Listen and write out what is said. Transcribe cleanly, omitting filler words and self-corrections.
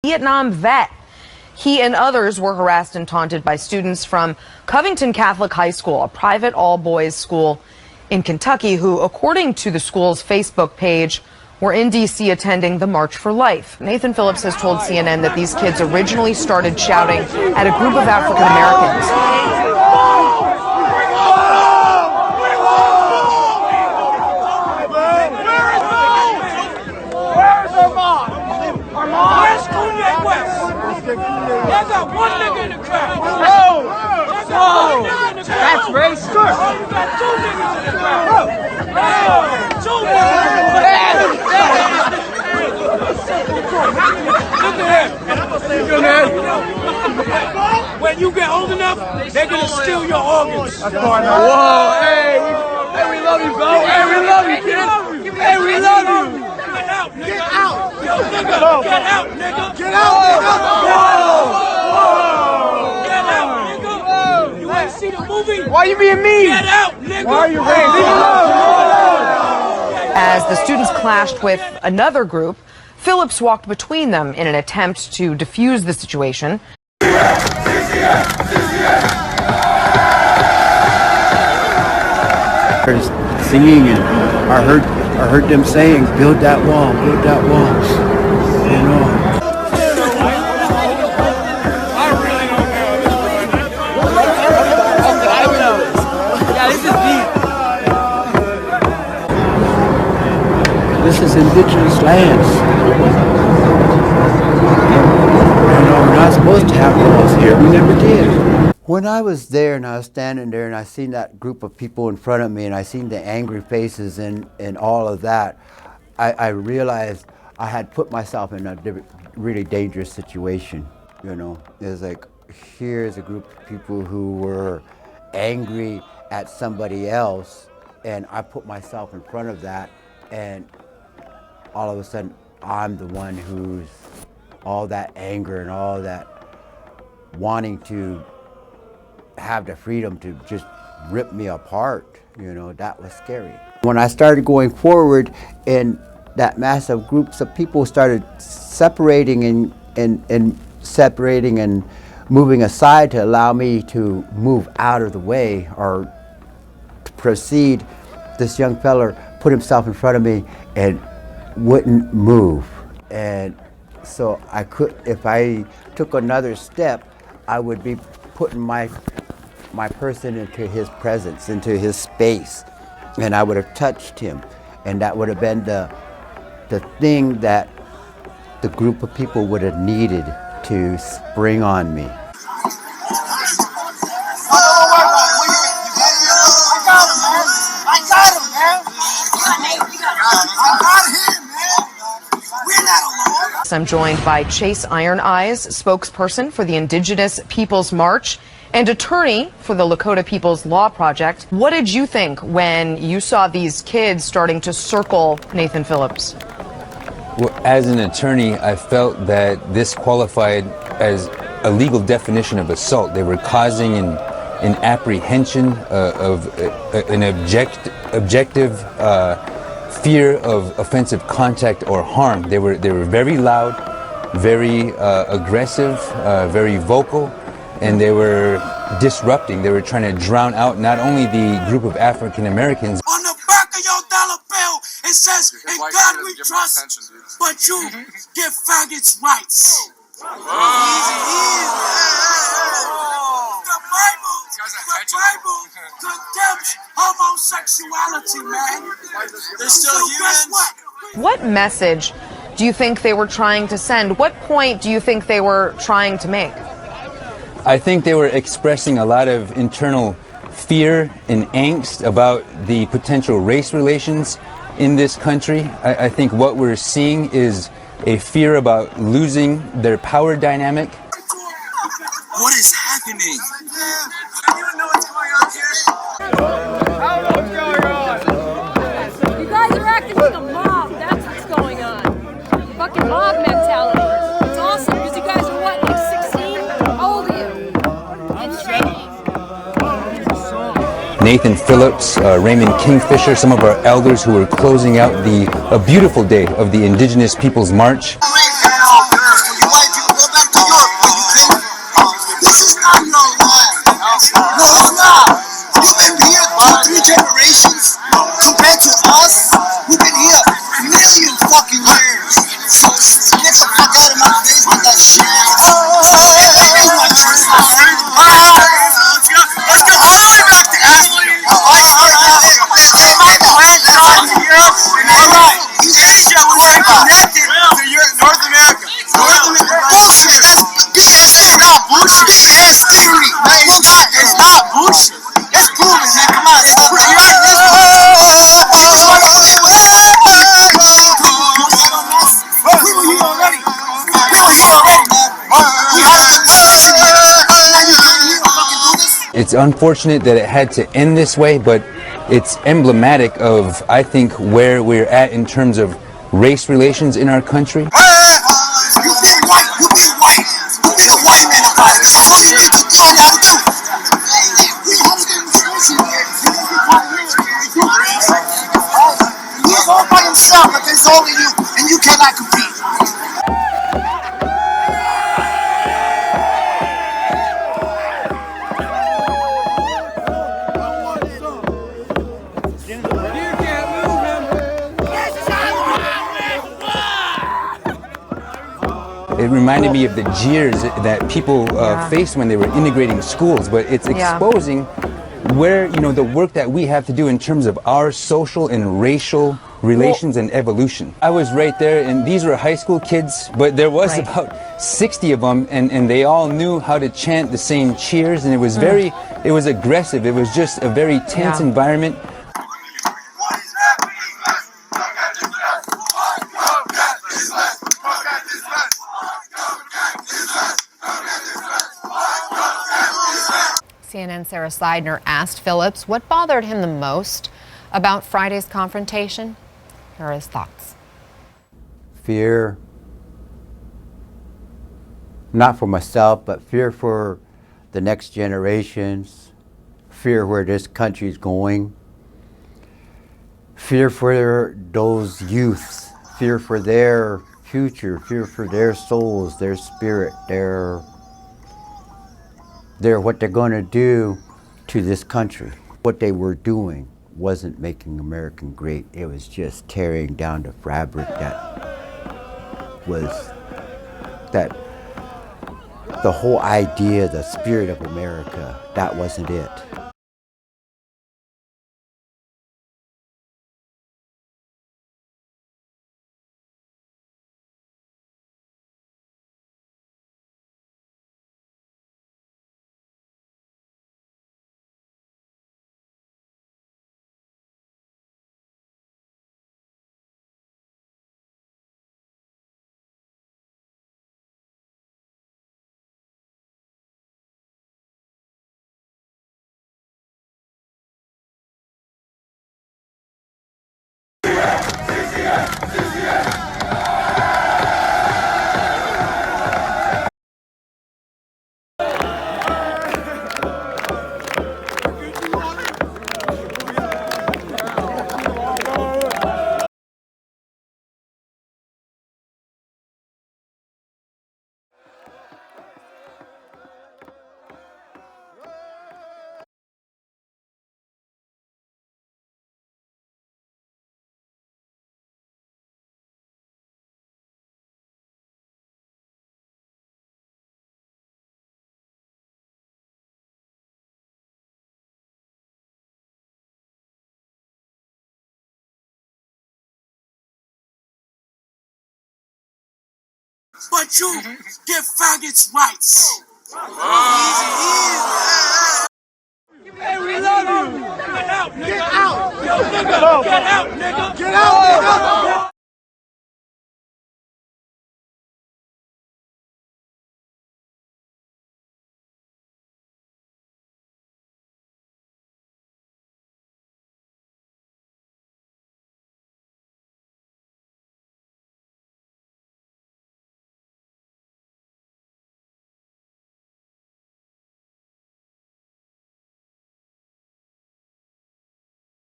Vietnam vet. He and others were harassed and taunted by students from Covington Catholic High School, a private all-boys school in Kentucky, who, according to the school's Facebook page, were in D.C. attending the March for Life. Nathan Phillips has told CNN that these kids originally started shouting at a group of African Americans. I got one nigga in the crowd. That's racist. You got two niggas in the crowd. Two niggas. Look at him. When you get old enough, they're gonna steal your organs. Whoa, hey, we love you, bro. Hey, we love you, kid. Hey, we love you. Get out, nigga. Get out. Yo, nigga, get out, nigga. Get out, nigga. Get out, nigga. You ain't see the movie? Why you being mean? Get out, nigga. Why are you racist? As the students clashed with another group, Phillips walked between them in an attempt to defuse the situation. Singing, and I heard them saying, build that wall, you know. This is indigenous lands. You know, we're not supposed to have walls here. We never did. When I was there and I was standing there and I seen that group of people in front of me and I seen the angry faces and all of that, I realized I had put myself in a really dangerous situation. You know, it's like, here's a group of people who were angry at somebody else, and I put myself in front of that, and all of a sudden I'm the one who's all that anger and all that wanting to have the freedom to just rip me apart. You know, that was scary. When I started going forward and that massive groups of people started separating and separating and moving aside to allow me to move out of the way or to proceed, this young fella put himself in front of me and wouldn't move. And so I could, if I took another step, I would be putting my person into his presence, into his space, and I would have touched him, and that would have been the thing that the group of people would have needed to spring on me. I'm joined by Chase Iron Eyes, spokesperson for the Indigenous Peoples March and attorney for the Lakota People's Law Project. What did you think when you saw these kids starting to circle Nathan Phillips? Well, as an attorney, I felt that this qualified as a legal definition of assault. They were causing an apprehension of an objective fear of offensive contact or harm. They were very loud, very aggressive, very vocal, and they were disrupting. They were trying to drown out not only the group of African Americans. On the back of your dollar bill, it says, "In God we trust," but you give faggots rights. The Bible condemns homosexuality, man. They're still humans. What message do you think they were trying to send? What point do you think they were trying to make? I think they were expressing a lot of internal fear and angst about the potential race relations in this country. I think what we're seeing is a fear about losing their power dynamic. What is happening? You don't know what's going on here? I don't know what's going on. You guys are acting like a mob. That's what's going on. Fucking mob mentality. It's awesome because you guys are what, like 16? How old are you? In training. Nathan Phillips, Raymond Kingfisher, some of our elders who were closing out a beautiful day of the Indigenous Peoples March. You white people It's unfortunate that it had to end this way, but it's emblematic of, I think, where we're at in terms of race relations in our country. You be white, you be white. You be the white man about it. This is all you need to do now to do. He's all by himself against only you, and you cannot compete. It reminded me of the jeers that people faced when they were integrating schools, but it's exposing where, you know, the work that we have to do in terms of our social and racial relations and evolution. I was right there, and these were high school kids, but there was about 60 of them, and they all knew how to chant the same cheers, and it was very, it was aggressive. It was just a very tense environment. CNN's Sarah Seidner asked Phillips what bothered him the most about Friday's confrontation. Here are his thoughts. Fear, not for myself, but fear for the next generations, fear where this country's going, fear for those youths, fear for their future, fear for their souls, their spirit, their what they're going to do to this country. What they were doing wasn't making America great. It was just tearing down the fabric that was, that the whole idea, the spirit of America, that wasn't it. But you give faggots rights. Hey, we love you. Get out, nigga. Get out, nigga. Get out, nigga.